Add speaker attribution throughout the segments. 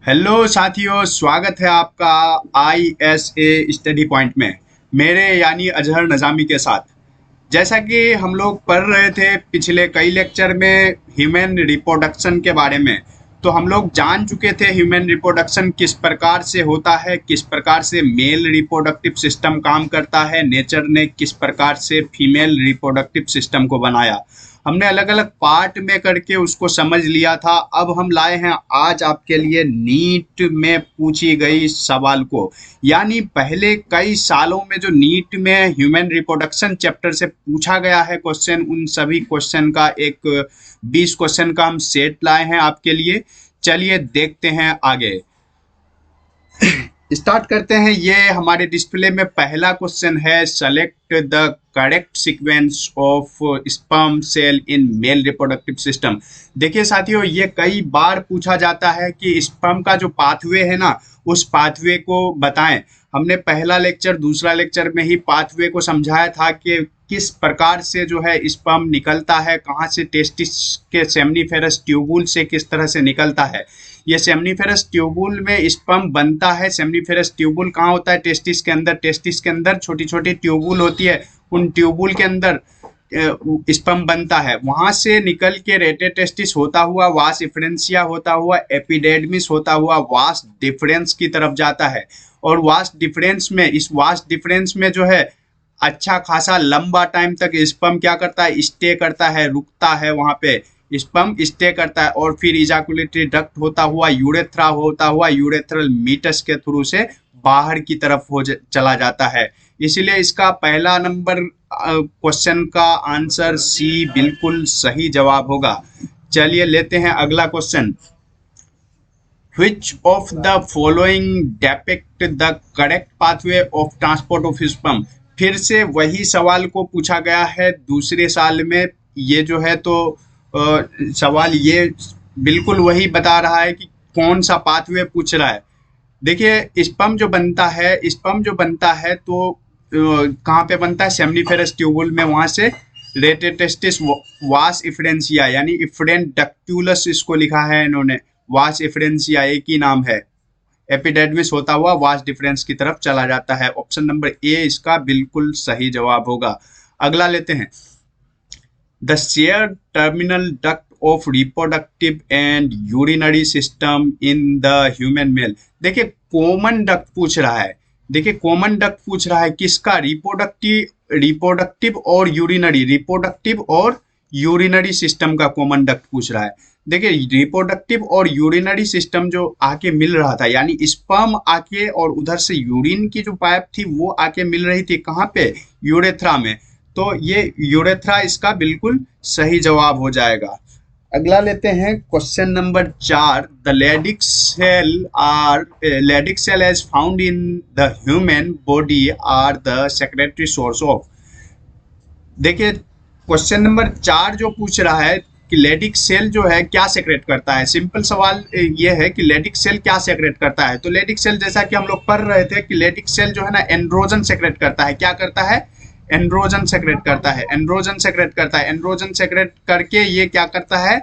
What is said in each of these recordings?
Speaker 1: Hello साथियों, स्वागत है आपका ISA स्टडी पॉइंट में मेरे यानी अजहर नज़ामी के साथ। जैसा कि हम लोग पढ़ रहे थे पिछले कई लेक्चर में ह्यूमन रिप्रोडक्शन के बारे में, तो हम लोग जान चुके थे ह्यूमन रिप्रोडक्शन किस प्रकार से होता है, किस प्रकार से मेल रिप्रोडक्टिव सिस्टम काम करता है, नेचर ने किस प्रकार से फीमेल रिप्रोडक्टिव सिस्टम को बनाया। हमने अलग अलग पार्ट में करके उसको समझ लिया था। अब हम लाए हैं आज आपके लिए नीट में पूछी गई सवाल को, यानी पहले कई सालों में जो नीट में ह्यूमन रिप्रोडक्शन चैप्टर से पूछा गया है क्वेश्चन, उन सभी क्वेश्चन का एक 20 क्वेश्चन का हम सेट लाए हैं आपके लिए। चलिए देखते हैं आगे। स्टार्ट करते हैं। ये हमारे डिस्प्ले में पहला क्वेश्चन है, select the correct sequence of sperm cell in male reproductive system. देखिए साथियों, ये कई बार पूछा जाता है कि स्पर्म का जो पाथवे है ना, उस पाथवे को बताएं। हमने पहला लेक्चर दूसरा लेक्चर में ही पाथवे को समझाया था कि किस प्रकार से जो है स्पर्म निकलता है, कहाँ से, टेस्टिस के सेमनीफेरस ट्यूबुल से किस तरह से निकलता है। ये सेमनीफेरस ट्यूबुल में स्पर्म बनता है। सेमनीफेरस ट्यूबुल कहाँ होता है? टेस्टिस के अंदर। टेस्टिस के अंदर छोटी छोटी ट्यूबुल होती है, उन ट्यूबुल के अंदर स्पर्म बनता है। वहां से निकल के रेटे टेस्टिस होता हुआ, वास इफरेंसिया होता हुआ, एपिडेडमिस होता हुआ वास डिफरेंस की तरफ जाता है। और वास डिफरेंस में, इस वास डिफरेंस में जो है अच्छा खासा लंबा टाइम तक स्पर्म क्या करता है? स्टे करता है, रुकता है वहां पे। स्पर्म स्टे करता है और फिर इजाकुलेटरी डक्ट होता हुआ, यूरेथ्रा होता हुआ, यूरेथ्रल मीटस के थ्रू से बाहर की तरफ चला जाता है। इसलिए इसका पहला नंबर क्वेश्चन का आंसर सी बिल्कुल सही जवाब होगा। चलिए लेते हैं अगला question. Which of the following depict the correct pathway of transport of sperm? फिर से वही सवाल को पूछा गया है दूसरे साल में। ये जो है तो सवाल ये बिल्कुल वही बता रहा है कि कौन सा पाथवे पूछ रहा है। देखिए स्पर्म जो बनता है तो कहाँ पे बनता है? सेमनीफेरस ट्यूबुल में। वहां से रेटेटेस्टिस वास इफरेंसिया यानी इफरेंट डक्टुलस इसको लिखा है इन्होंने, वास इफरेंसिया एक ही नाम है। एपिडेडमिस होता हुआ वास डिफरेंस की तरफ चला जाता है। ऑप्शन नंबर ए इसका बिल्कुल सही जवाब होगा। अगला लेते हैं। The share terminal duct of reproductive and urinary system in the human male. देखिए कॉमन डक्ट पूछ रहा है। देखिए कॉमन डक्ट पूछ रहा है किसका? रिप्रोडक्टिव और यूरिनरी, रिप्रोडक्टिव और यूरिनरी सिस्टम का कॉमन डक्ट पूछ रहा है। देखिए रिप्रोडक्टिव और यूरिनरी सिस्टम जो आके मिल रहा था, यानी स्पर्म आके और उधर से यूरिन की जो पाइप थी वो आके मिल रही थी, कहाँ पे? यूरेथ्रा में। तो ये यूरेथ्रा इसका बिल्कुल सही जवाब हो जाएगा। अगला लेते हैं question number 4। The Leydig cell as found in the human body are the secretory source of. देखिए क्वेश्चन नंबर 4 जो पूछ रहा है कि लेडिक सेल जो है क्या सेक्रेट करता है। सिंपल सवाल ये है कि लेडिक सेल क्या सेक्रेट करता है। तो लेडिक सेल, जैसा कि हम लोग पढ़ रहे थे कि लेडिक सेल जो है ना एंड्रोजन सेक्रेट करता है। क्या करता है? एंड्रोजन सेक्रेट करता है। एंड्रोजन सेक्रेट करता है। एंड्रोजन सेक्रेट करके ये क्या करता है?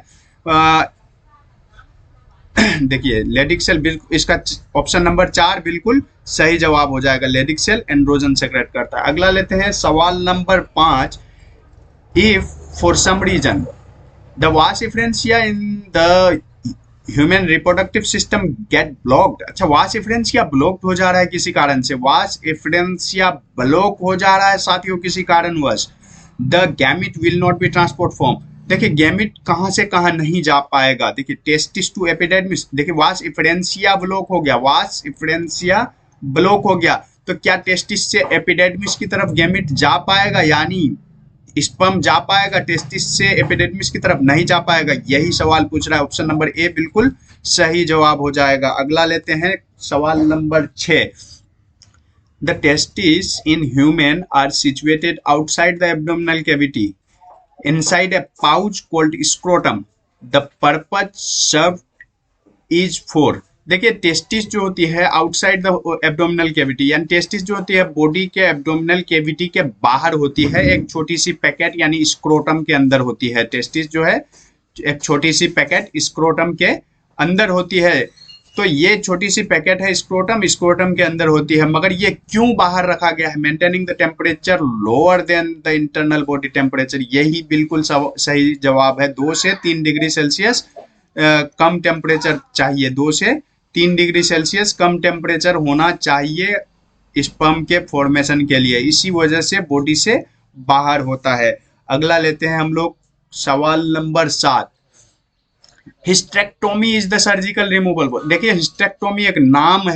Speaker 1: देखिए लेडिक सेल, इसका ऑप्शन नंबर 4 बिल्कुल सही जवाब हो जाएगा। लेडिक सेल एंड्रोजन सेक्रेट करता है। अगला लेते हैं सवाल number 5। If for some reason the vas efferentia in the human reproductive system get blocked। अच्छा, vas efferentia ब्लॉक्ड हो जा रहा है किसी कारण से। vas efferentia ब्लॉक हो जा रहा है साथियों किसी कारणवश। the gamete will not be transport form। देखिए गैमिट कहाँ से कहाँ नहीं जा पाएगा। देखिए टेस्टिस टू एपिडेडमिस। देखिए vas efferentia ब्लॉक हो गया, vas efferentia ब्लॉक हो गया, तो क्या टेस्टिस से एपिडेडमिस की तरफ गैमिट जा पाएगा? यानी स्पर्म जा पाएगा टेस्टिस से एपिडेडमिस की तरफ? नहीं जा पाएगा। यही सवाल पूछ रहा है। ऑप्शन नंबर ए बिल्कुल सही जवाब हो जाएगा। अगला लेते हैं सवाल number 6। The testis in human are situated outside the abdominal cavity inside a pouch called scrotum. The purpose served is for. देखिए टेस्टिस जो होती है आउटसाइड द एब्डोमिनल कैविटी, यानी टेस्टिस जो होती है बॉडी के एब्डोमिनल कैविटी के बाहर होती है, एक छोटी सी पैकेट यानी स्क्रोटम के अंदर होती है। टेस्टिस जो है एक छोटी सी पैकेट स्क्रोटम के अंदर होती है। तो ये छोटी सी पैकेट है स्क्रोटम, स्क्रोटम के अंदर होती है, मगर ये क्यों बाहर रखा गया है? Maintaining the temperature lower than the internal body temperature, यही बिल्कुल सही जवाब है। 2 से 3 डिग्री सेल्सियस कम टेम्परेचर चाहिए, 2 से 3 डिग्री सेल्सियस कम टेम्परेचर होना चाहिए स्पर्म के फॉर्मेशन के लिए, इसी वजह से बॉडी से बाहर होता है। अगला लेते हैं हम लोग सवाल number 7। Hysterectomy is the surgical removal. देखिए हिस्टेक्टोमी एक नाम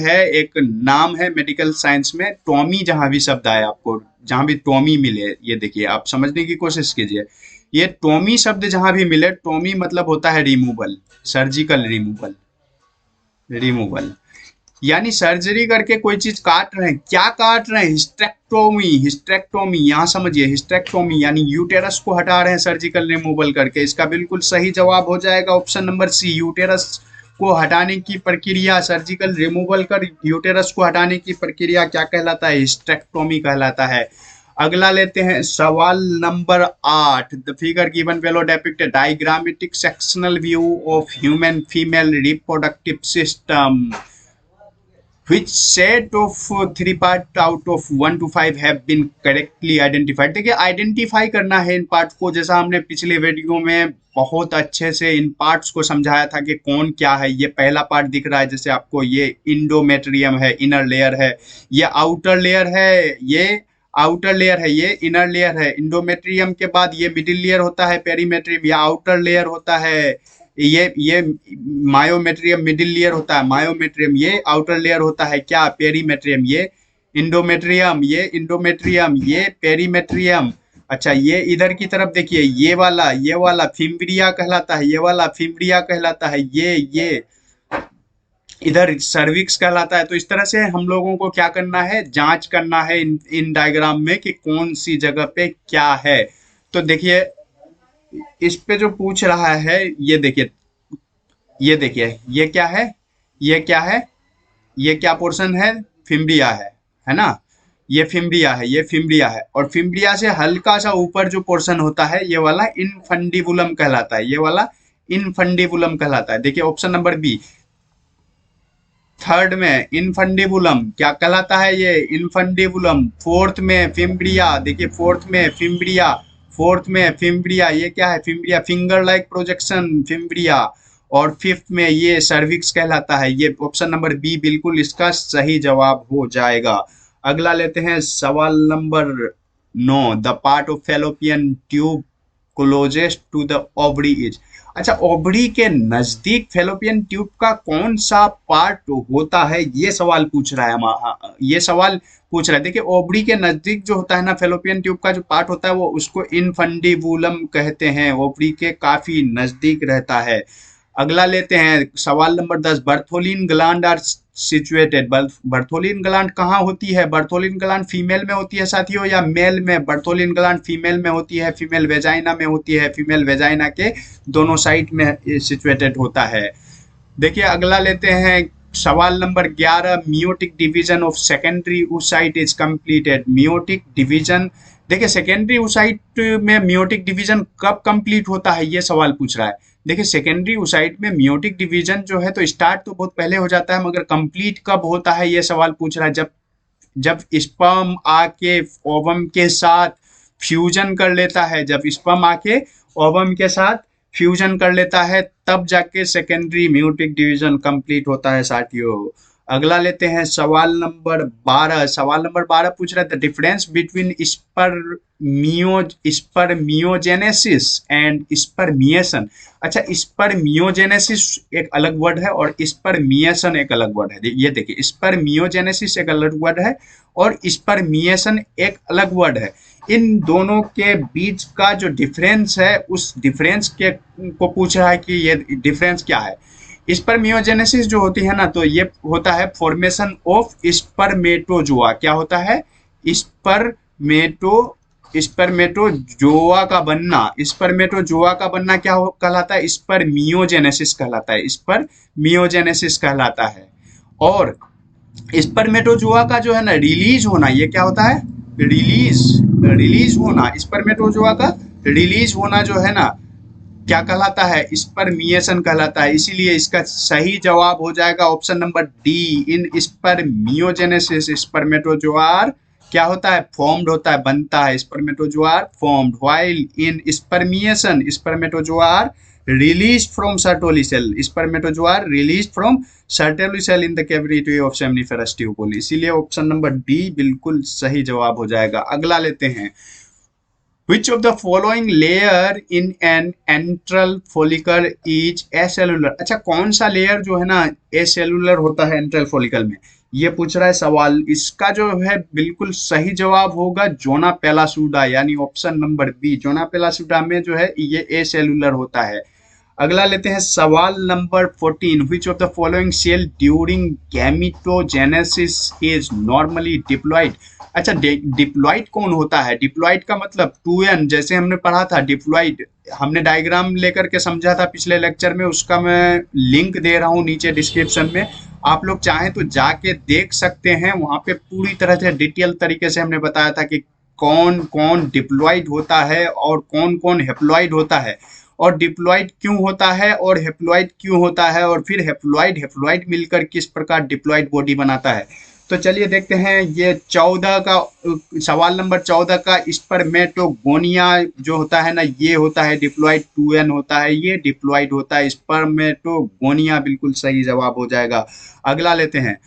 Speaker 1: है मेडिकल साइंस में। टोमी जहां भी शब्द आए, आपको जहां भी टोमी मिले, ये देखिए आप समझने की कोशिश कीजिए। ये टोमी शब्द जहां भी मिले, टोमी मतलब होता है रिमूवल, सर्जिकल रिमूवल यानी सर्जरी करके कोई चीज काट रहे हैं। क्या काट रहे हैं? हिस्टेक्टोमी। यहाँ समझिए, हिस्टेक्टोमी यानी यूटेरस को हटा रहे हैं सर्जिकल रिमूवल करके। इसका बिल्कुल सही जवाब हो जाएगा ऑप्शन नंबर सी, यूटेरस को हटाने की प्रक्रिया, सर्जिकल रिमूवल कर यूटेरस को हटाने की प्रक्रिया क्या कहलाता है? हिस्टेक्टोमी कहलाता है। अगला लेते हैं सवाल number 8। The figure given below depict diagrammatic sectional view of human female reproductive system. Which set of 3 part out of 1 to 5 have been correctly identified? देखिए आइडेंटिफाई करना है इन पार्ट को, जैसा हमने पिछले वीडियो में बहुत अच्छे से इन पार्ट्स को समझाया था कि कौन क्या है। ये पहला पार्ट दिख रहा है, जैसे आपको ये इंडोमेट्रियम है, इनर लेयर है, ये आउटर लेयर है, ये आउटर लेयर है, ये इनर लेयर है। इंडोमेट्रियम के बाद ये मिडिल लेयर होता है पेरीमेट्रियम, या आउटर लेयर होता है, ये मायोमेट्रियम मिडिल लेयर होता है मायोमेट्रियम, ये आउटर लेयर होता है क्या? पेरीमेट्रियम। ये इंडोमेट्रियम, ये पेरीमेट्रियम। अच्छा ये इधर की तरफ देखिए, ये वाला फिम्ब्रिया कहलाता है, ये वाला फिम्ब्रिया कहलाता है, ये इधर सर्विक्स कहलाता है। तो इस तरह से हम लोगों को क्या करना है? जांच करना है इन डायग्राम में कि कौन सी जगह पे क्या है। तो देखिए इस पे जो पूछ रहा है, ये देखिए ये क्या है? ये क्या पोर्शन है? फिम्ब्रिया है ना? ये फिम्ब्रिया है, और फिम्ब्रिया से हल्का सा ऊपर जो पोर्शन होता है, ये वाला इनफंडिबुलम कहलाता है, ये वाला इनफंडिबुलम कहलाता है। देखिए ऑप्शन नंबर बी, थर्ड में इनफंडिबुलम क्या कहलाता है? ये इनफंडिबुलम। फोर्थ में फिम्ब्रिया, देखिए फोर्थ में फिम्ब्रिया, ये क्या है? Fimbriae, finger like projection fimbriae. और फिफ्थ में ये सर्विक्स कहलाता है। ये ऑप्शन नंबर बी बिल्कुल इसका सही जवाब हो जाएगा। अगला लेते हैं सवाल number 9। The part of Fallopian tube closest to the ovary is. अच्छा ओवरी के नजदीक फैलोपियन ट्यूब का कौन सा पार्ट होता है? ये सवाल पूछ रहा है। देखिए ओवरी के नजदीक जो होता है ना फैलोपियन ट्यूब का जो पार्ट होता है, वो उसको इनफंडिबुलम कहते हैं, ओवरी के काफी नजदीक रहता है। अगला लेते हैं सवाल number 10। Bartholin gland are situated. Bartholin gland कहाँ होती है? बर्थोलिन ग्लैंड फीमेल में होती है साथियों, या मेल में? बर्थोलिन ग्लैंड फीमेल में होती है, फीमेल वेजाइना में होती है, फीमेल वेजाइना के दोनों साइड में सिचुएटेड होता है। देखिए अगला लेते हैं सवाल number 11। Meiotic division of secondary oocyte is completed. Meiotic division, देखिए सेकेंडरी oocyte में मियोटिक डिवीजन कब कंप्लीट होता है? ये सवाल पूछ रहा है। देखिए सेकेंडरी oocyte में मियोटिक डिवीजन जो है तो स्टार्ट तो बहुत पहले हो जाता है, मगर कंप्लीट कब होता है ये सवाल पूछ रहा है। जब स्पर्म आके ओवम के साथ फ्यूजन कर लेता है, जब स्पर्म आके ओवम के साथ फ्यूजन कर लेता है, तब जाके सेकेंडरी मियोटिक डिवीजन कंप्लीट होता है साथियों। अगला लेते हैं सवाल नंबर 12। सवाल नंबर 12 पूछ रहा है the difference between spermiogenesis and spermiation. अच्छा स्पर्मियोजेनेसिस एक अलग वर्ड है और स्पर्मिएशन एक अलग वर्ड है। ये देखिए स्पर्मियोजेनेसिस एक अलग वर्ड है और स्पर्मिएशन एक अलग वर्ड है। इन दोनों के बीच का जो डिफरेंस है, उस डिफरेंस के को पूछ रहा है कि ये डिफरेंस क्या है। स्पर्मियोजेनेसिस जो होती है ना, तो ये होता है फॉर्मेशन ऑफ स्पर्मेटोजोआ। क्या होता है? स्पर्मेटोजोआ का बनना। स्पर्मेटोजोआ का बनना क्या कहलाता है? स्पर्मियोजेनेसिस कहलाता है, स्पर्मियोजेनेसिस कहलाता है। और स्पर्मेटोजोआ का जो है ना रिलीज होना, ये क्या होता है? रिलीज होना। स्पर्मेटोजोआ का रिलीज होना जो है ना, क्या कहलाता है, स्पर्मिएशन कहलाता है। इसीलिए इसका सही जवाब हो जाएगा option number D, in spermiogenesis spermatozoa क्या होता है, फॉर्म्ड होता है, बनता है, spermatozoa formed, while in spermiation spermatozoa release from Sertoli cell, spermatozoa release from Sertoli cell in the cavity of seminiferous tubule. इसीलिए ऑप्शन नंबर डी बिल्कुल सही जवाब हो जाएगा। अगला लेते हैं, Which of the following layer in an antral follicle is acellular? अच्छा, कौन सा लेयर जो है ना एसेलुलर होता है एंट्रल फॉलिकल में, ये पूछ रहा है सवाल। इसका जो है बिल्कुल सही जवाब होगा जोना पेलासुडा, यानी ऑप्शन नंबर बी, जोना पेलासुडा में जो है ये एसेलुलर होता है। अगला लेते हैं सवाल number 14, which of the following cell during gametogenesis is normally diploid. अच्छा, डिप्लॉइड कौन होता है, डिप्लॉइड का मतलब 2n, जैसे हमने पढ़ा था डिप्लॉइड, हमने डायग्राम लेकर के समझा था पिछले लेक्चर में, उसका मैं लिंक दे रहा हूँ नीचे डिस्क्रिप्शन में, आप लोग चाहें तो जाके देख सकते हैं। वहाँ पे पूरी तरह से डिटेल तरीके से हमने बताया था कि कौन कौन डिप्लॉइड होता है और कौन कौन हेप्लॉइड होता है, और डिप्लॉइड क्यों होता है और हेप्लॉइड क्यों होता है, और फिर हेप्लॉइड मिलकर किस प्रकार डिप्लॉइड बॉडी बनाता है। तो चलिए देखते हैं, ये 14 का सवाल नंबर 14 का स्पर्मेटोगोनिया जो होता है ना, ये होता है डिप्लॉइड, 2n होता है, ये डिप्लॉइड होता है, स्पर्मेटोगोनिया बिल्कुल सही जवाब हो जाएगा। अगला लेते हैं,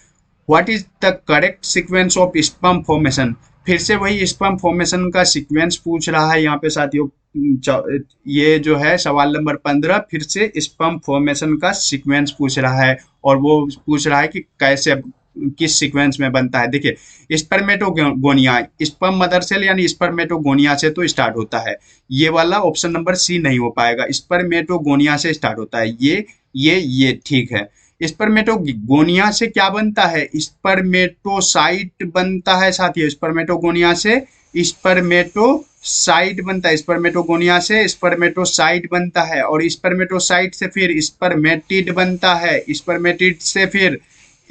Speaker 1: what is the correct sequence of sperm formation. फिर से वही स्पर्म फॉर्मेशन का सीक्वेंस पूछ रहा है यहाँ पे साथियों। ये जो है सवाल नंबर 15 फिर से स्पर्म फॉर्मेशन का सीक्वेंस पूछ रहा है, और वो पूछ रहा है कि कैसे, किस सीक्वेंस में बनता है। देखिए, स्पर्मेटोगोनिया स्पर्म मदर सेल यानी स्पर्मेटोगोनिया से तो स्टार्ट होता है, ये वाला ऑप्शन नंबर सी नहीं हो पाएगा, स्पर्मेटोगोनिया से स्टार्ट होता है, ये ठीक है। स्पर्मेटोगोनिया से क्या बनता है, स्पर्मेटोसाइट बनता है साथियों, स्पर्मेटोगोनिया से स्पर्मेटोसाइट बनता है, स्पर्मेटोगोनिया से स्पर्मेटोसाइट बनता है, और स्पर्मेटोसाइट से फिर स्पर्मेटिड बनता है, स्पर्मेटिड से फिर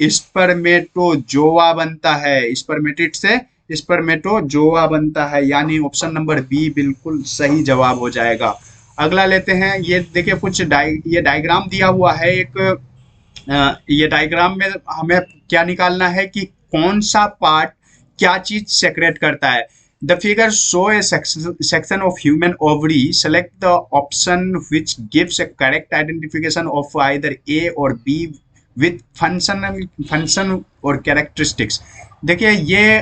Speaker 1: स्पर्मेटोजोआ बनता है, स्पर्मेटिड से स्पर्मेटोजोआ बनता है, यानी ऑप्शन नंबर बी बिल्कुल सही जवाब हो जाएगा। अगला लेते हैं, ये देखिए कुछ ये डायग्राम दिया हुआ है एक, ये डायग्राम में हमें क्या निकालना है कि कौन सा पार्ट क्या चीज सेक्रेट करता है। The figure show a section of human ovary, select the option which gives a correct identification of either A और बी विथ फंक्शन और कैरेक्टरिस्टिक्स। देखिए ये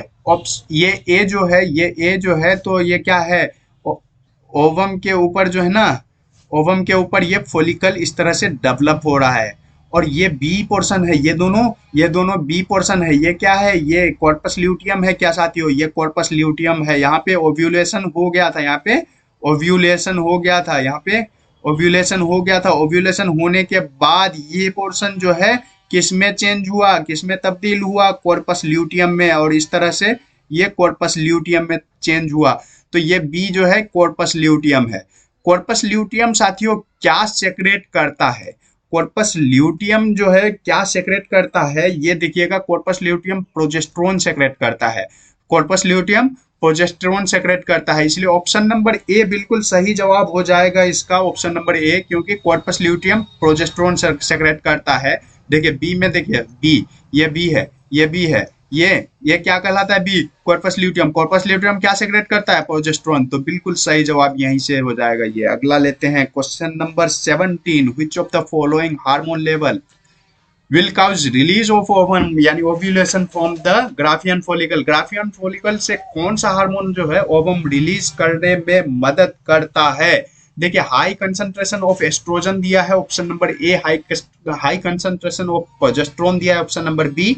Speaker 1: ए जो है तो ये क्या है, ओवम के ऊपर जो है ना, ओवम के ऊपर ये फॉलिकल इस तरह से डेवलप हो रहा है, और ये बी पोर्शन है, ये दोनों बी पोर्शन है। ये क्या है, ये कॉर्पस ल्यूटियम है क्या साथियों, ये कॉर्पस ल्यूटियम है। यहाँ पे ओव्यूलेशन हो गया था, यहाँ पे ओव्यूलेशन हो गया था, यहाँ पे ओव्यूलेशन हो गया था। ओव्यूलेशन होने के बाद ये पोर्शन जो है किस में चेंज हुआ, किस में तब्दील हुआ, कॉर्पस ल्यूटियम में, और इस तरह से ये कॉर्पस ल्यूटियम में चेंज हुआ। तो ये बी जो है कॉर्पस ल्यूटियम है। कॉर्पस ल्यूटियम साथियों क्या सेक्रेट करता है, कॉर्पस ल्यूटियम जो है क्या सेक्रेट करता है, ये देखिएगा, कॉर्पस ल्यूटियम प्रोजेस्टेरोन सेक्रेट करता है, कॉर्पस ल्यूटियम प्रोजेस्टेरोन सेक्रेट करता है। इसलिए ऑप्शन नंबर ए बिल्कुल सही जवाब हो जाएगा इसका, ऑप्शन नंबर ए, क्योंकि कॉर्पस ल्यूटियम प्रोजेस्टेरोन सेक्रेट करता है। देखिए बी में, देखिए बी, ये बी है, ये बी है, ये क्या कहलाता है, B, corpus luteum. Corpus luteum क्या सेक्रेट करता है, प्रोजेस्टेरोन। तो बिल्कुल सही जवाब यहीं से हो जाएगा ये। अगला लेते हैं question number 17, which of the following hormone level will cause release of ovum यानी ovulation from the Graafian follicle. Graafian follicle से कौन सा हार्मोन जो है ओवम रिलीज करने में मदद करता है। देखिए, हाई कंसंट्रेशन ऑफ एस्ट्रोजन दिया है, option number A, high concentration of progesterone दिया है, ऑप्शन नंबर बी,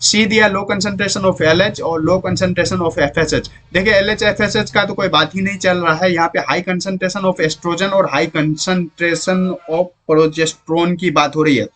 Speaker 1: सी दिया लो कंसंट्रेशन ऑफ एलएच और लो कंसंट्रेशन ऑफ एफएसएच। देखिए एलएच एफएसएच का तो कोई बात ही नहीं चल रहा है, यहाँ पे हाई कंसंट्रेशन ऑफ एस्ट्रोजन और हाई कंसंट्रेशन ऑफ प्रोजेस्टेरोन की बात हो रही है।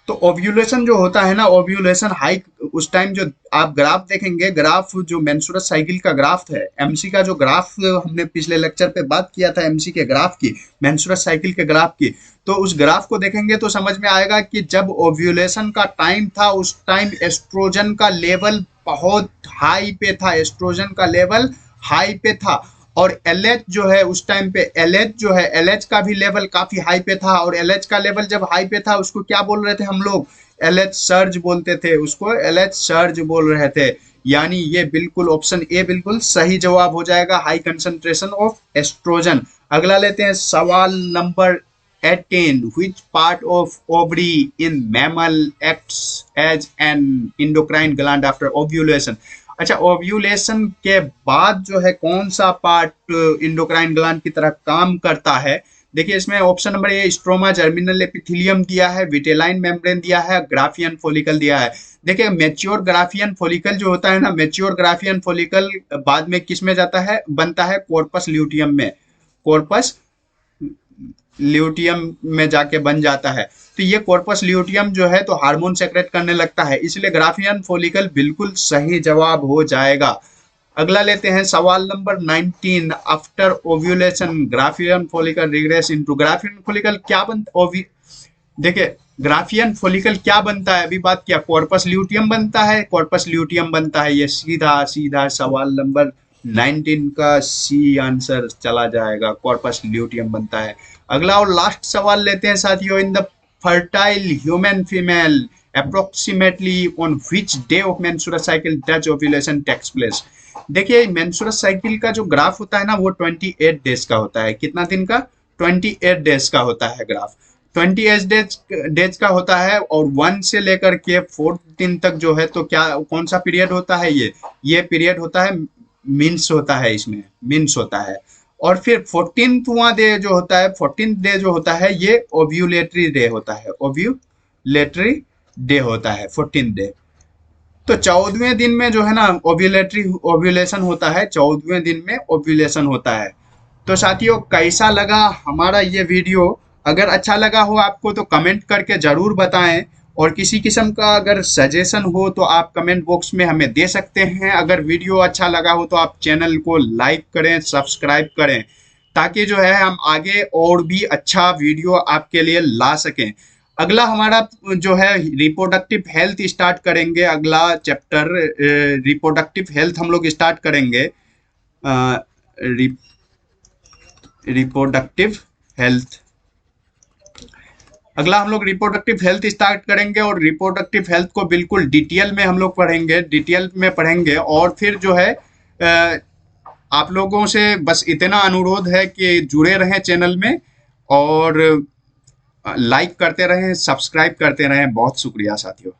Speaker 1: तो ओव्यूलेशन जो होता है ना, ओव्यूलेशन हाई, उस टाइम जो आप ग्राफ देखेंगे, ग्राफ जो मेंस्ट्रुअस साइकिल का ग्राफ है, एमसी का जो ग्राफ हमने पिछले लेक्चर पे बात किया था, एमसी के ग्राफ की, मेंस्ट्रुअस साइकिल के ग्राफ की, तो उस ग्राफ को देखेंगे तो समझ में आएगा कि जब ओव्यूलेशन का टाइम था उस टाइम एस्ट्रोजन का लेवल बहुत हाई पे था, एस्ट्रोजन का लेवल हाई पे था, और LH जो है उस टाइम पे LH जो है LH का भी लेवल काफी हाई पे था, और LH का लेवल जब हाई पे था उसको क्या बोल रहे थे हम लोग, LH सर्ज बोलते थे, उसको LH सर्ज बोल रहे थे। यानी ये बिल्कुल ऑप्शन ए बिल्कुल सही जवाब हो जाएगा, हाई कंसंट्रेशन ऑफ एस्ट्रोजन। अगला लेते हैं सवाल number 18, which part of ovary in mammal acts as an endocrine gland after ovulation? अच्छा, ओव्यूलेशन के बाद जो है कौन सा पार्ट इंडोक्राइन ग्लैंड की तरह काम करता है? देखिए इसमें option number A stroma germinal epithelium दिया है, विटेलाइन मेम्ब्रेन दिया है, ग्राफियन फॉलिकल दिया है। देखिए मेच्योर ग्राफियन फॉलिकल जो होता है ना, मेच्योर ग्राफियन फॉलिकल बाद में किस में जाता है, बनता है कॉर्पस ल्यूटियम में, कॉर्पस ल्यूटियम में जाके बन जाता है। तो ये कॉर्पस ल्यूटियम जो है तो हार्मोन सेक्रेट करने लगता है, इसलिए ग्राफियन फॉलिकल बिल्कुल सही जवाब हो जाएगा। अगला लेते हैं सवाल number 19, after ovulation Graafian follicle regress into, Graafian follicle क्या बनता, देखिए ग्राफियन फॉलिकल क्या बनता है, अभी बात किया, कॉर्पस ल्यूटियम बनता है, कॉर्पस ल्यूटियम बनता है। ये सीधा सीधा सवाल नंबर 19 का सी आंसर चला जाएगा, कॉर्पस ल्यूटियम बनता है। अगला और लास्ट सवाल लेते हैं साथियों, in the fertile human female approximately on which day of menstrual cycle does ovulation takes place? देखिए मेंस्ट्रुअल साइकिल का जो ग्राफ होता है ना वो 28 डेज का होता है। कितना दिन का? 28 डेज का होता है ग्राफ, 28 डेज का होता है, और 1 से लेकर के 4 दिन तक जो है तो क्या कौन सा पीरियड होता है, ये पीरियड होता है, मीन्स होता है, इसमें मीन्स होता है। और फिर 14वां डे जो होता है, 14th डे जो होता है ये ओव्यूलेटरी डे होता है, ओव्यूलेटरी डे होता है 14th डे। तो 14वें दिन में जो है ना ओव्यूलेशन होता है, 14वें दिन में ओव्यूलेशन होता है। तो साथियों कैसा लगा हमारा ये वीडियो? अगर अच्छा लगा हो आपको तो कमेंट करके ज़रूर बताएं, और किसी किस्म का अगर सजेशन हो तो आप कमेंट बॉक्स में हमें दे सकते हैं। अगर वीडियो अच्छा लगा हो तो आप चैनल को लाइक करें, सब्सक्राइब करें, ताकि जो है हम आगे और भी अच्छा वीडियो आपके लिए ला सकें। अगला हमारा जो है रिप्रोडक्टिव हेल्थ स्टार्ट करेंगे, अगला चैप्टर रिप्रोडक्टिव हेल्थ हम लोग स्टार्ट करेंगे, रिप्रोडक्टिव हेल्थ। अगला हम लोग रिप्रोडक्टिव हेल्थ स्टार्ट करेंगे, और रिप्रोडक्टिव हेल्थ को बिल्कुल डिटेल में हम लोग पढ़ेंगे, डिटेल में पढ़ेंगे। और फिर जो है आप लोगों से बस इतना अनुरोध है कि जुड़े रहें चैनल में, और लाइक करते रहें, सब्सक्राइब करते रहें। बहुत शुक्रिया साथियों।